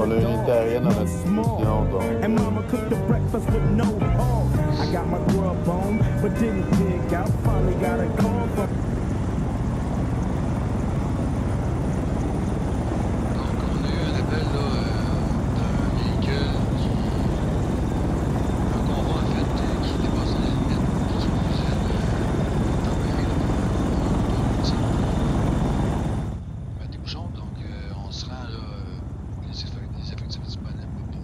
On a une unité aérienne à notre disposition, donc. And mama cooked the breakfast with no pork. I got my grub on, but didn't dig out. Finally got a call from. Donc on a eu un appel là d'un véhicule un convoi en fait qui dépassait la limite qui se faisait tempérer des bouchons, donc on se rend là les effectifs disponibles pour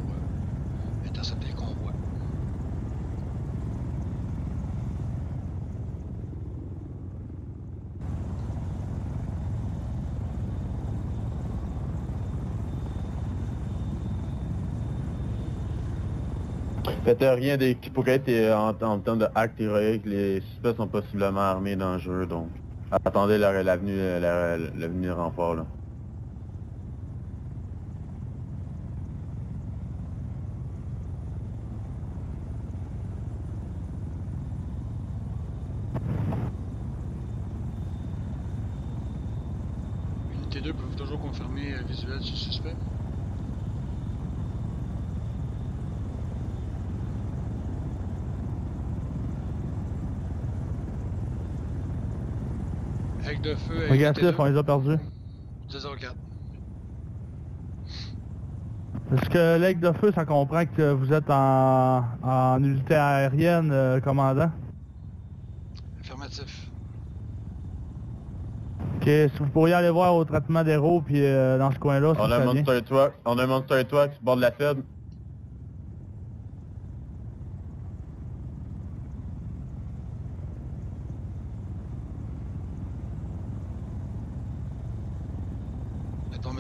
intercepter le convoi. Faites rien qui pourrait être en termes de acte héroïque. Les suspects sont possiblement armés et dangereux, donc attendez l'avenue de renfort là. Unité 2, pouvez-vous toujours confirmer visuel sur le suspect? Aigle de feu. Négatif, on les a perdus. 204. Est-ce que l'aigle de feu, ça comprend que vous êtes en unité aérienne, commandant? Affirmatif. Ok, si vous pourriez aller voir au traitement d'héros, puis dans ce coin-là, On a un Monster Truck, on a un Monster Truck sur le bord de la Fed.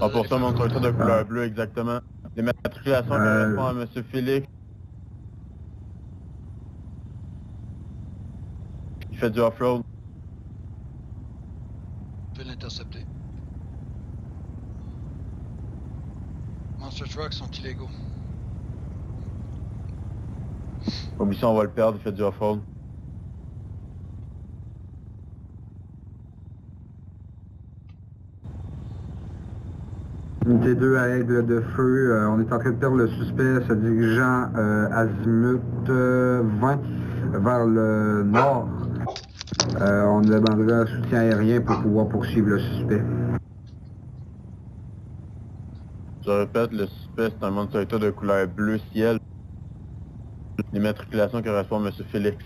On poursuit un Monster Truck de couleur bleue exactement. Les matriculations correspondent à M. Félix. Il fait du off-road. On peut l'intercepter. Monster Trucks sont illégaux. Oublie ça, on va le perdre, il fait du off-road. Unité 2 à aigle de feu, on est en train de perdre le suspect se dirigeant azimut 20 vers le nord. On demandera un soutien aérien pour pouvoir poursuivre le suspect. Je répète, le suspect c'est un Monster Truck de couleur bleu ciel. Les matriculations correspondent à M. Félix.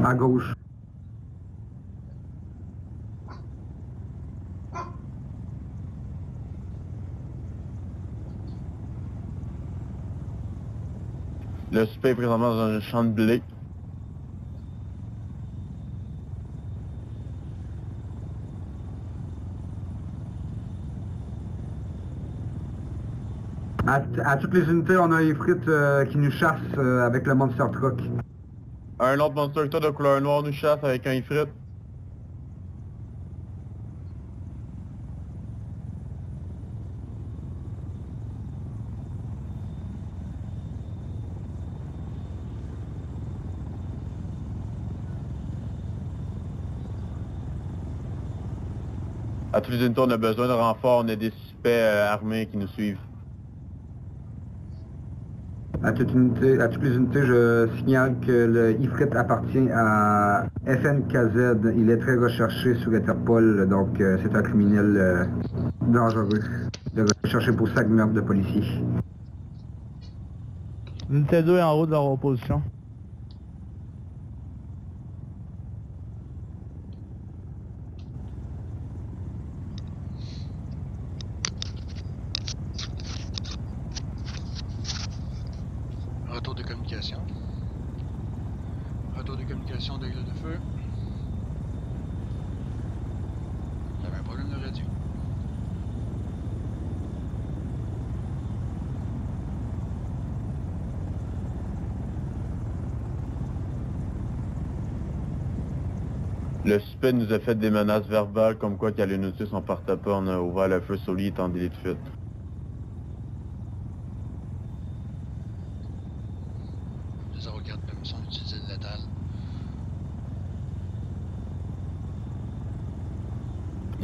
À gauche. Le suspect est présentement dans un champ de blé. À toutes les unités, on a Ifrit qui nous chasse avec le Monster Truck. Un autre Monster Truck de couleur noire nous chasse avec un Ifrit. À tous les unités, on a besoin de renfort, on a des suspects armés qui nous suivent. À toutes les unités, je signale que le Ifrit appartient à FNKZ. Il est très recherché sur Interpol, donc c'est un criminel dangereux. Il est recherché pour 5 meurtres de policiers. Unité 2 est en haut de leur opposition. Retour de communication. Retour de communication d'aigle de feu. J'avais un problème de radio. Le suspect nous a fait des menaces verbales comme quoi qu'à l'unité s'en partait pas, on a ouvert le feu sur lui, il est en délit de fuite. Le 04, permission d'utiliser le létal.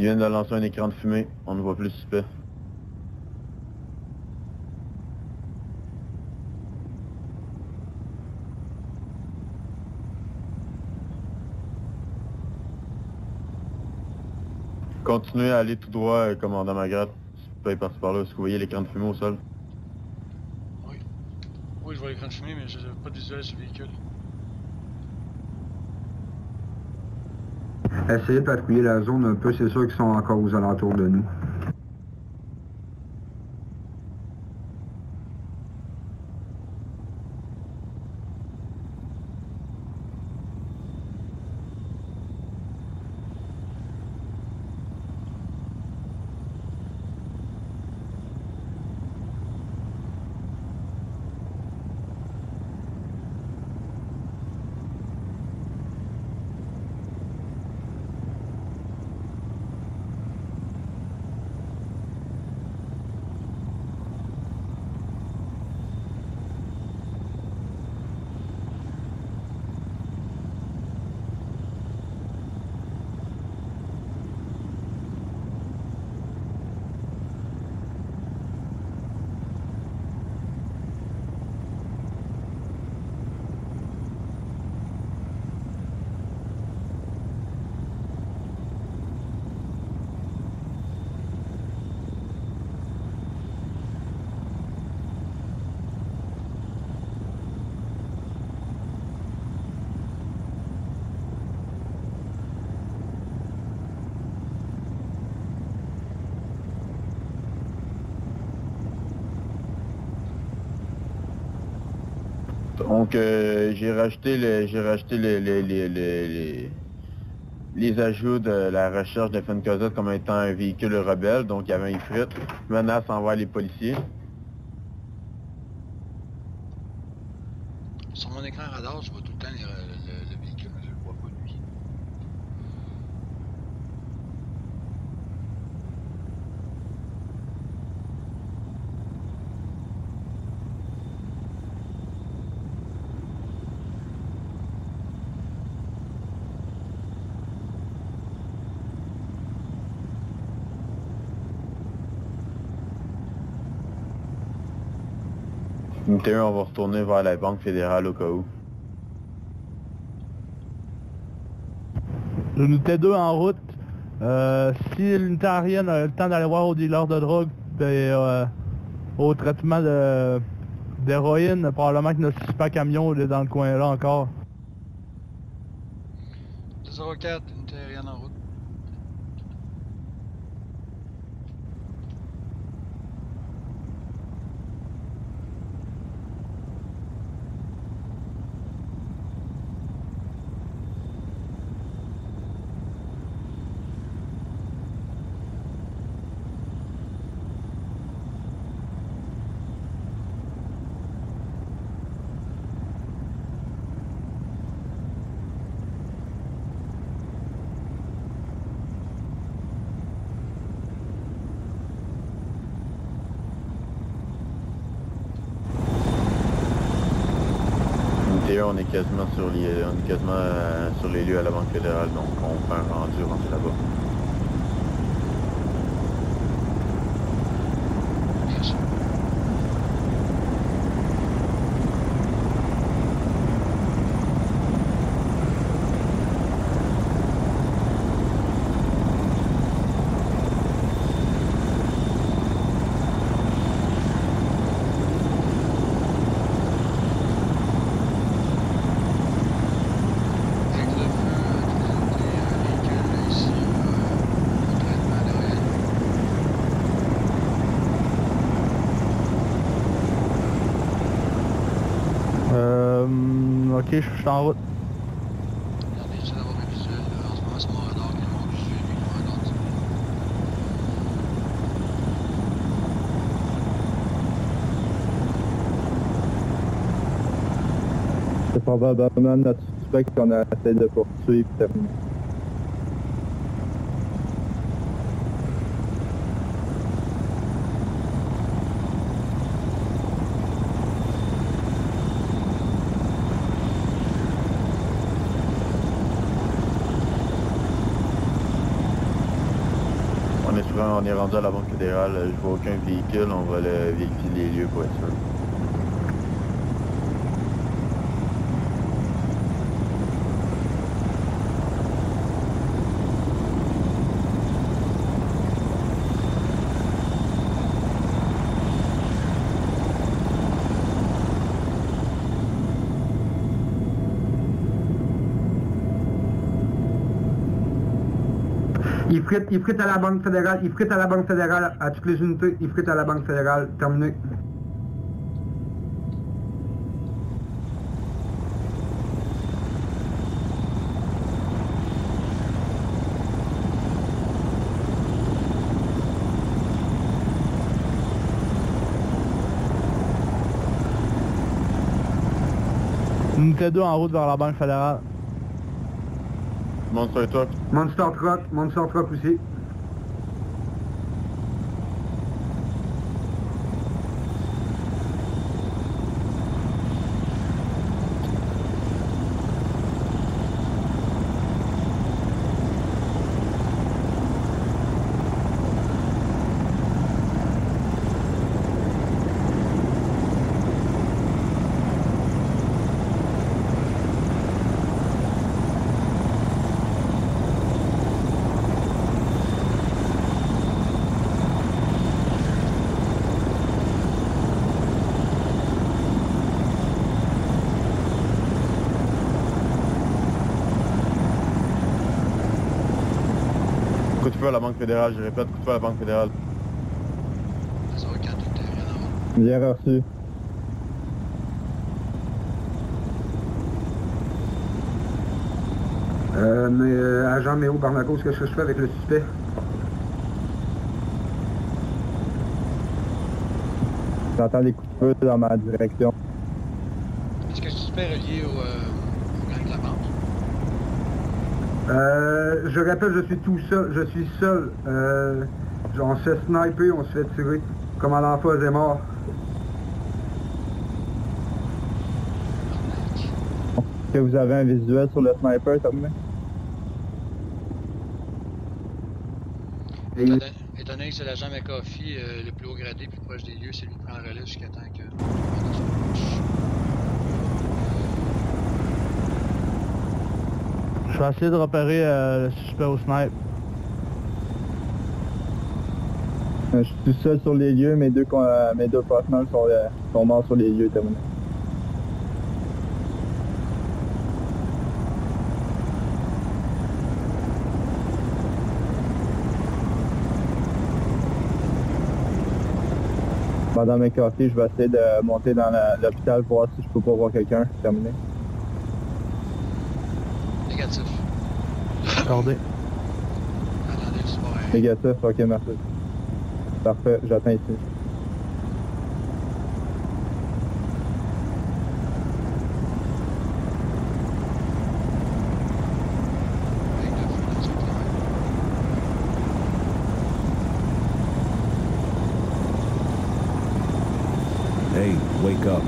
Ils viennent de lancer un écran de fumée. On ne voit plus le suspect. Continuez à aller tout droit, commandant Magrat. Suspect est parti par là. Est-ce que vous voyez l'écran de fumée au sol? Oui. Oui, je vois l'écran de fumée, mais je n'ai pas de visuel sur le véhicule. Essayez de patrouiller la zone un peu, c'est sûr qu'ils sont encore aux alentours de nous. Donc, j'ai rajouté les ajouts de la recherche de FNKZ comme étant un véhicule rebelle. Donc, il y avait un ifrit, menace envers les policiers. Sur mon écran radar, je vois tout le temps le véhicule, mais je le vois pas lui. Unité 1, on va retourner vers la Banque fédérale au cas où. L'unité 2 en route. Si l'unité aérienne a le temps d'aller voir au dealer de drogue et au traitement d'héroïne, probablement que notre suspect camion il est dans le coin là encore. 204, unité aérienne en route. Unité 1, on est quasiment sur les lieux à la Banque fédérale, donc on fait un rendu rendu là-bas. Bien sûr. Règle de feu, toutes les unités, véhicule ici, au traitement d'héroïne. Ok, je suis en route. Regardez, j'essaie d'avoir un visuel. En ce moment, c'est mon radar qui monte dessus, lui, mon radar dit. C'est probablement notre suspect qu'on a essayé de poursuivre et terminer. quand on est rendu à la Banque fédérale, je vois aucun véhicule, on va vérifier les lieux pour être sûr. Il frite à la Banque fédérale, il frite à la Banque fédérale, à toutes les unités, il frite à la Banque fédérale, terminé. Unité 2 en route vers la Banque fédérale. Monster Truck. Monster Truck aussi. Coup de feu à la Banque fédérale, je répète, coup de feu à la Banque fédérale. Ça va quand tout est rien à voir. Bien reçu. Agent Méo Barnaco, qu'est-ce que je fais avec le suspect? J'entends des coups de feu dans ma direction. Est-ce que le suspect est relié au gang de la banque? Je répète, je suis tout seul, je suis seul. On se fait sniper, on se fait tirer. Commandant Foz est mort. Est-ce que vous avez un visuel sur le sniper, terminé? Étant donné que c'est l'agent McAfee, le plus haut gradé, plus proche des lieux, c'est lui qui prend le relais jusqu'à temps que... Je vais essayer de repérer le suspect au snipe. Je suis tout seul sur les lieux, mes deux partenaires sont morts sur les lieux, terminé. Pendant mes cafés, je vais essayer de monter dans l'hôpital pour voir si je peux pas voir quelqu'un. Terminé. Négatif. Accordé. Attendez, le support aérien. Négatif, ok, merci. Parfait, j'attends ici. Hey, wake up.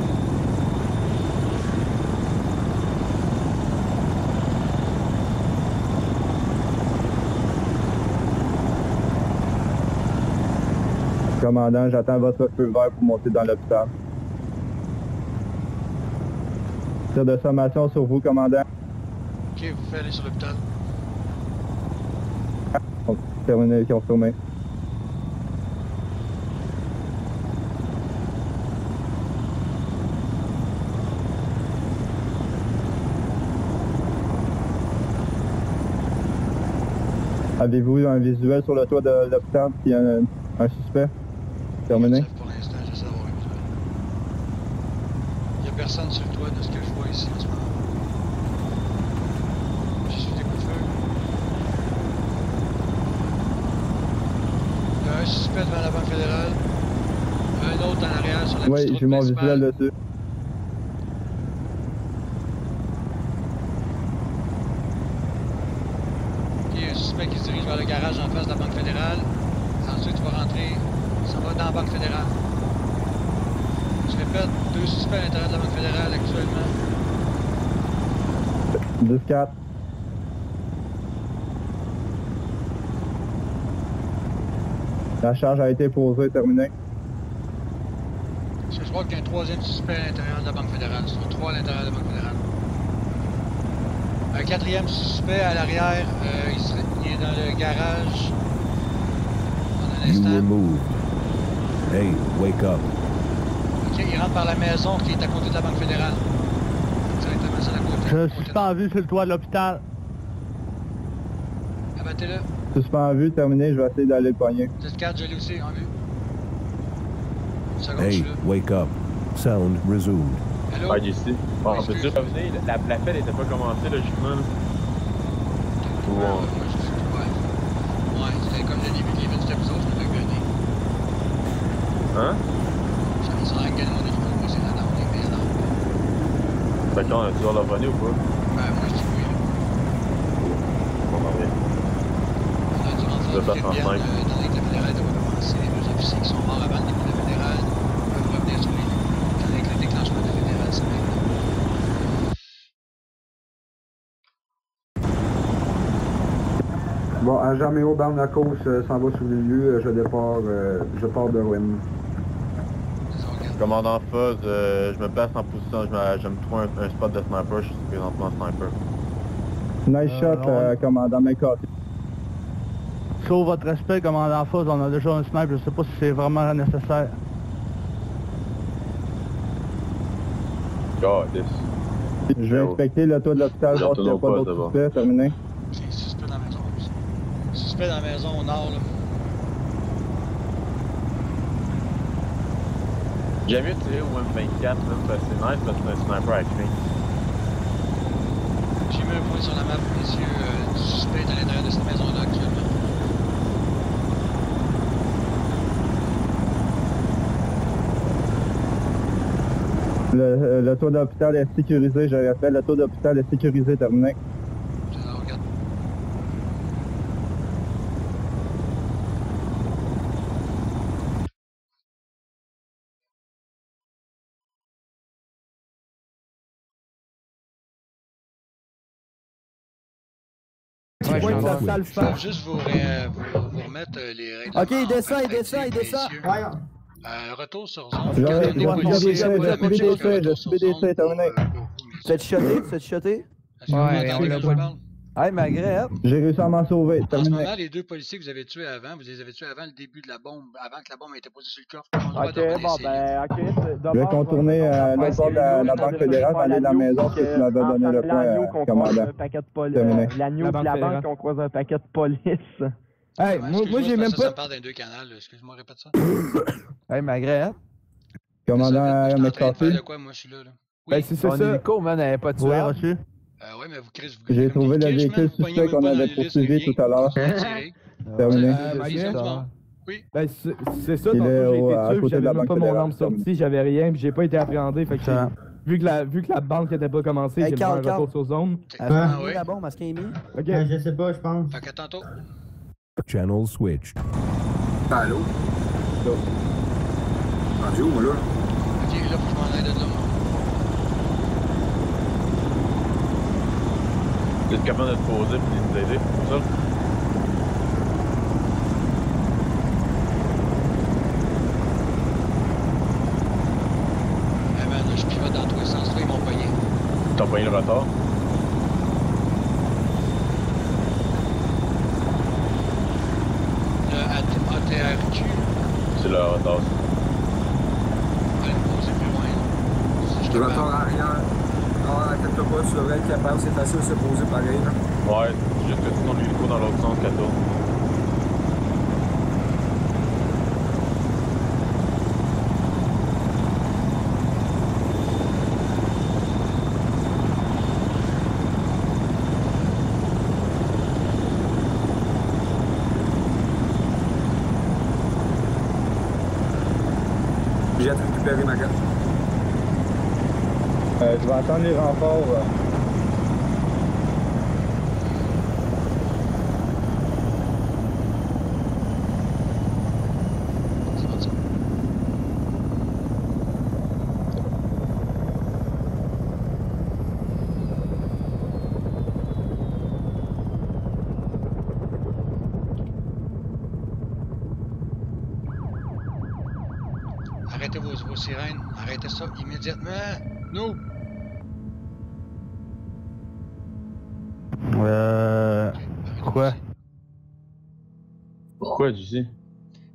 Commandant, j'attends votre feu vert pour monter dans l'hôpital. Tir de sommation sur vous, commandant. Ok, vous faites aller sur l'hôpital. Terminé, confirmé. Avez-vous un visuel sur le toit de l'hôpital s'il y a un suspect? Terminé. Négatif pour l'instant, j'essaie d'avoir un visuel. Il n'y a personne sur le toit de ce que je vois ici en ce moment. J'ai suivi des coups de feu. Il y a un suspect devant la Banque fédérale. Un autre en arrière sur la petite Oui, route j'ai mon principale. visuel dessus. Il y a un suspect qui se dirige vers le garage en face de la Banque fédérale. Ensuite, tu vas rentrer. Ça va dans la Banque fédérale. Je répète, 2 suspects à l'intérieur de la Banque fédérale actuellement. 10-4. « 10-4, La charge a été posée, terminée. Je crois qu'il y a un troisième suspect à l'intérieur de la Banque fédérale. Ce sont 3 à l'intérieur de la Banque fédérale. Un quatrième suspect à l'arrière, il est dans le garage. En un You were instant. moved. Hey, wake up. Ok, il rentre par la maison qui est à côté de la Banque fédérale. Directement sur la côté. Je suis suspendu sur le toit de l'hôpital. Abattez-le. Suspend en vue, terminé, je vais essayer d'aller le pogner. Cette carte, je l'ai aussi en vue. Une seconde, je Hey, suis là. wake up. Sound resumed. Allô? Ah, ici. Bon, on peut-tu Excuse. revenir? La fête n'était pas commencée, logiquement. Là. Ouais, c'était comme le début de l'événement, c'était vous autres, je me l'ai gagné. Hein? J'avais ça à gagner mon équipe, moi c'est là-dedans, on est bien là. Fait qu'on a toujours la revenir ou pas? Ben, moi je dis oui, là. On en revient. On a dû rentrer Le en passe en Philippines, cinq. dans les fédérales, ça va commencer. Les officiers qui sont morts avant le début de la fédérale peuvent revenir sur les lieux. Avec le déclenchement de la fédérale, c'est maintenant. Bon, agent Méo Barnacos s'en va sur le lieu, je pars de Rouen. Commandant Fuzz, je me place en position, je me trouve un spot de sniper, je suis présentement sniper. Nice shot, commandant McCarthy. Sauf votre respect, commandant Fuzz, on a déjà un sniper, je sais pas si c'est vraiment nécessaire. God, this. Je vais inspecter le toit de l'hôpital, voir s'il n'y a pas d'autres suspects, terminé. J'ai un suspect dans la maison. Suspect dans la maison au nord, là. J'ai mieux tiré au M24, là, parce que c'est nice parce que c'est un sniper avec lui. J'ai mis un point sur la map, messieurs, du suspect à l'intérieur de cette maison-là actuellement. Le toit de l'hôpital est sécurisé, je répète, le toit de l'hôpital est sécurisé, terminé. Je la regarde. Ouais, Ouais, je ça suis en sale Je vais juste vous remettre les règlements. Ok, il descend, il descend, il descend. messieurs. Retour sur zone. Je Quand vais- il y a des je vais- policiers, je c'est vais- pas la je même vais- chose je que vais- retour je sur vais- zone c'est terminé. pour vous, Tu t'es shoté? Tu t'es shoté? Est-ce que vous m'entendez quand je vous parle? Hey, malgré, hop. J'ai réussi à m'en sauver, En ce terminé. moment, les deux policiers que vous avez tués avant, vous les avez tués avant le début de la bombe, avant que la bombe ait été posée sur le coffre. On doit revenir ces lieux. Je vais contourner l'autre bord de la Banque fédérale, aller à la maison, parce que tu m'avais donné le point, commandant. Terminé. L'agneau et la banque, on croise un paquet de police. Hey, moi Excuse-moi, j'ai c'est même parce que Ça pas... me parle d'un deux canals, là. Excuse-moi, répète ça. Hey, malgré, hop. Commandant Je suis en train de McCarthy, faire de quoi, moi, je suis là. Ben, c'est ça. Mon hélico, man, elle avait pas de Oui, tueur. reçu. Ouais, mais vous Chris, vous j'ai comme trouvé des le quiches, véhicule man, vous pognez suspect même qu'on pas dans avait les listes, poursuivi rien. tout à l'heure. Vous êtes tiré. Terminé. Vision du monde. Oui. Ben, c'est ça, Il tantôt, est j'ai été à tué, côté de j'avais la même Banque pas mon fédérale, arme sortie, j'avais rien, puis j'ai pas été appréhendé, fait que Excellent. vu que la banque était pas commencée, Hey, j'ai fait un Carl, retour sur zone. Ah Est-ce oui. la bombe? Est-ce qu'il est mis? Ok. Je sais pas, je pense. Fait qu'à tantôt. Channel switched. Allô? Rendu où, moi, là? Ok, là, faut que je m'en aille de là, moi. Vous êtes capable de te poser et de nous aider, tout ça? Eh man, je pivote dans tous les sens, toi, ils m'ont pogné. T'as pogné le retard? Le ATRQ, C'est le retard. va aller me poser plus loin. là. Si je te Le parle. retard arrière. Ah, inquiète-toi pas, tu devrais être capable, c'est facile de se poser pareil, là. Ouais, juste que tu tournes l'hélico dans l'autre sens qu'à toi. J'ai hâte de récupérer ma carte. Je vais attendre les renforts. C'est bon, ça. arrêtez vos sirènes. Arrêtez ça immédiatement. Nous! Quoi? Pourquoi, tu sais?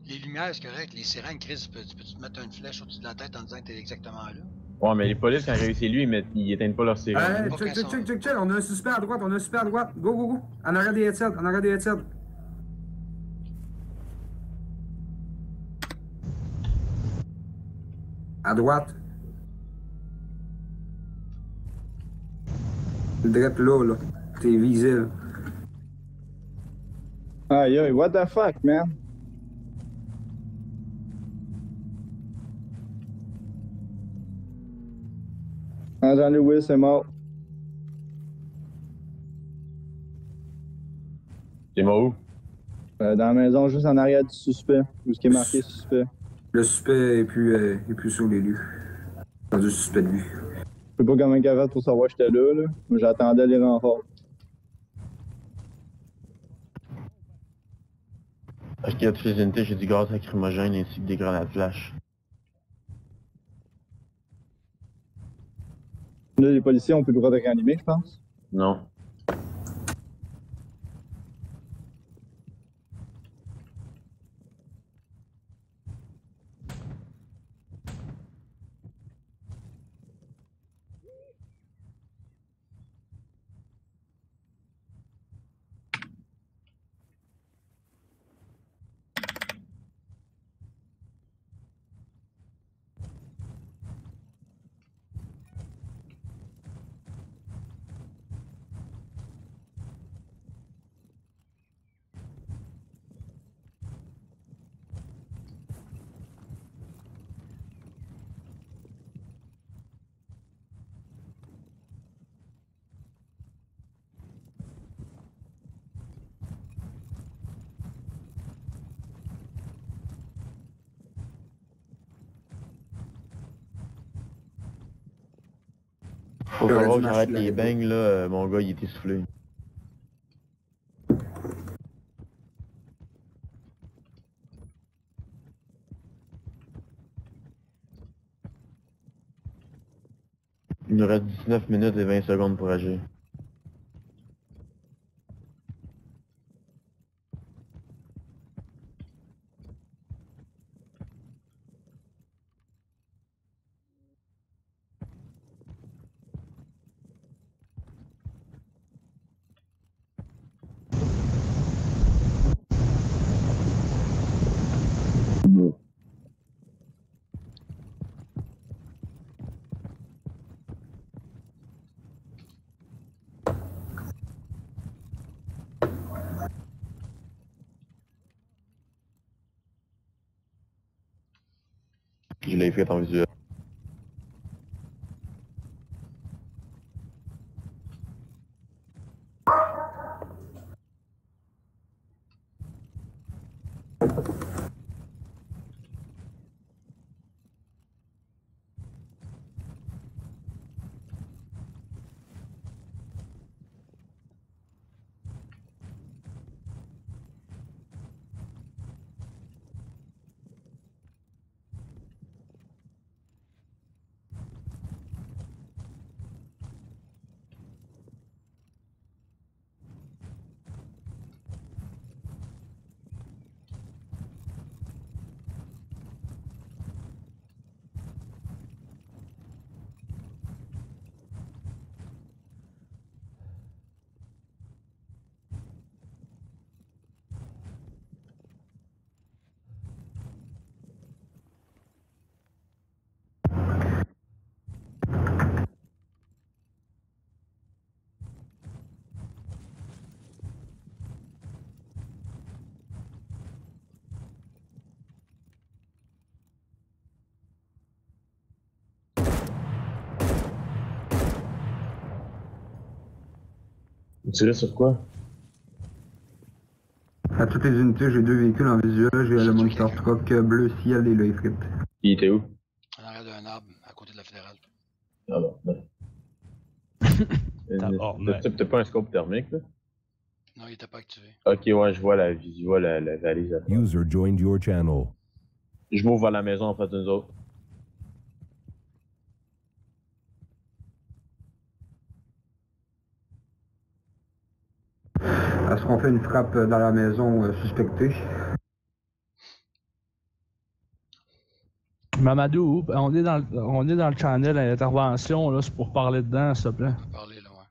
Les lumières, c'est correct. Les sirènes, Chris, peux-tu te mettre une flèche au-dessus de la tête en disant que t'es exactement là? Ouais, mais les polices, quand ils réussissent lui, ils éteignent pas leur sirène. Check. On a un suspect à droite, Go. En arrière des headsets, À droite. Direct là. T'es visible. Aïe, what the fuck, man? Jean-Louis, c'est mort. T'es mort où? Dans la maison, juste en arrière du suspect. Où ce qui est marqué suspect. Le suspect est plus sur les lieux. Pas du suspect de lui. Je sais pas comment il a fait pour savoir que j'étais là. Moi, j'attendais les renforts. Parce qu'il y a toutes les unités, j'ai du gaz lacrymogène ainsi que des grenades flash. Là, les policiers ont plus le droit de réanimer, je pense. Non. Faut falloir que j'arrête les bangs là, mon gars il est essoufflé. Il nous reste 19 minutes et 20 secondes pour agir. Je l'ai fait en visuel. Tu tirais sur quoi? À toutes les unités, j'ai 2 véhicules en visuel. J'ai le Monster Truck bleu ciel et le Ifrit. Il était où? En arrière d'un arbre, à côté de la fédérale. Ah bon, ben. T'as pas un scope thermique là? Non, il était pas activé. Ok, ouais, je vois la valise. User joined your channel. Je m'ouvre vers la maison en face de nous autres. Est-ce qu'on fait une frappe dans la maison suspectée? Mamadou, on est dans le channel à l'intervention, là, c'est pour parler dedans, s'il te plaît. Parler là, ouais.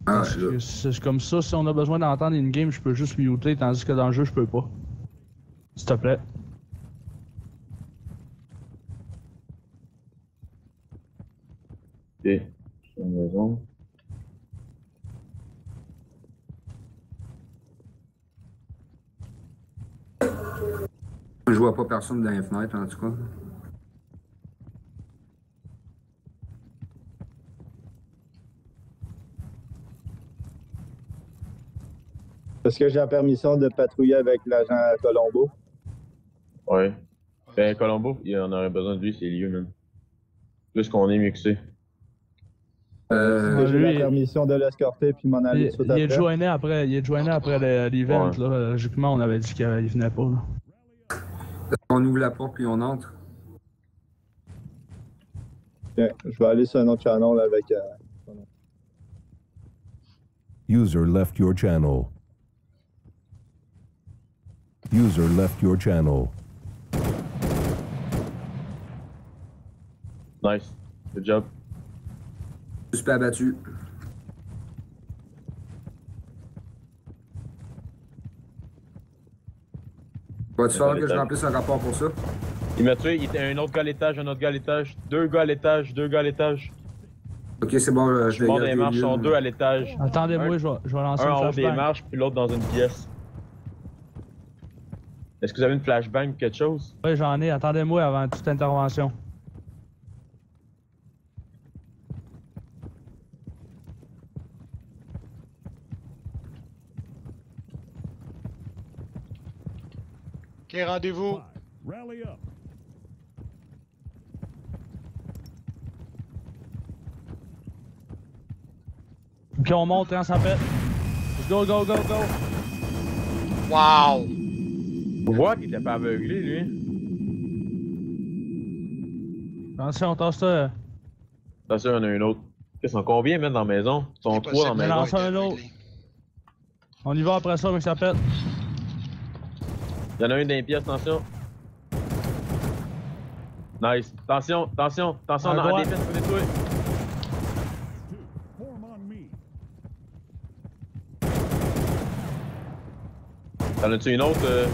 Ah, C'est comme ça, si on a besoin d'entendre une game, je peux juste muter, tandis que dans le jeu, je peux pas. S'il te plaît. Ok, je suis à la maison. Je vois pas personne dans les fenêtres, en tout cas. Est-ce que j'ai la permission de patrouiller avec l'agent Colombo? Ouais. Ben, Colombo, on aurait besoin de lui, c'est lieu, man. Plus qu'on est, mieux que c'est. J'ai la permission de l'escorter puis m'en aller tout il est joigné après l'event, là. Logiquement, on avait dit qu'il venait pas, là. On ouvre la porte puis on entre. Okay. Je vais aller sur un autre channel avec... User left your channel. User left your channel. Nice. Good job. Suspect abattu. Va-tu falloir que je remplisse un rapport pour ça? Il m'a tué, il était un autre gars à l'étage, deux gars à l'étage, deux gars à l'étage. Ok, c'est bon, je Je vais monte les garder marches, le sont lieu. deux à l'étage. Attendez-moi, je vais lancer Un une en haut des flashbang. marches, puis l'autre dans une pièce. Est-ce que vous avez une flashbang ou quelque chose? Oui, j'en ai. Attendez-moi avant toute intervention. Ok, rendez-vous. Rally up. Ok, on monte quand ça fait. Go, go, go, go! Wow! On voit qu'il était pas aveuglé, lui. Attention, tasse ça. Attention, il y en a un autre. Ils sont combien, même, dans la maison? Ils sont trois dans la maison. Lance un autre. On y va après ça, mec, ça pète. Il y en a un dans les pièces, attention. Nice. Attention, attention, attention, dans les pièces, prenez toi. Form on me. T'en as-tu une autre?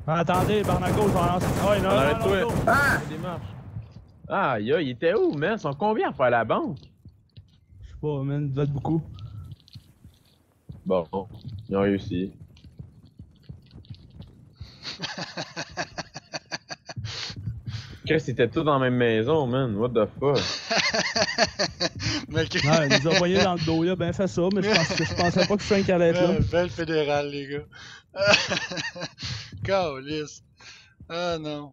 Attendez, Barnago, je vais en lancer. Ah, il y en On a un arrête dans l'auto. toi. Ah! Des marches. Ah, il était où, man? Ils sont combien à faire la banque? Je sais pas, man, vous êtes beaucoup. Bon, ils ont réussi. Qu'est-ce que c'était tout dans la même maison, man? What the fuck? Mec... Ouais, il nous a envoyé dans le dos, il a bien fait ça, mais je pensais pas que Frank allait être là. Belle fédérale, les gars. Calice. Ah non.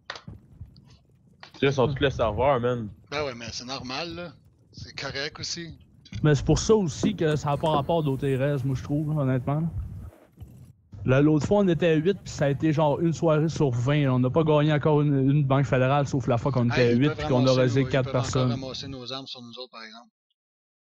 Ils sont tous les serveurs, man. Ben ouais, mais c'est normal, là. C'est correct aussi. Mais c'est pour ça aussi que ça n'a pas rapport d'OTRS, moi je trouve, honnêtement. Là, l'autre fois, on était à 8, puis ça a été genre une soirée sur 20. On n'a pas gagné encore une banque fédérale, sauf la fois qu'on était à 8 puis qu'on a rasé 4 personnes. Ils peuvent encore ramasser nos armes sur nous autres, par exemple.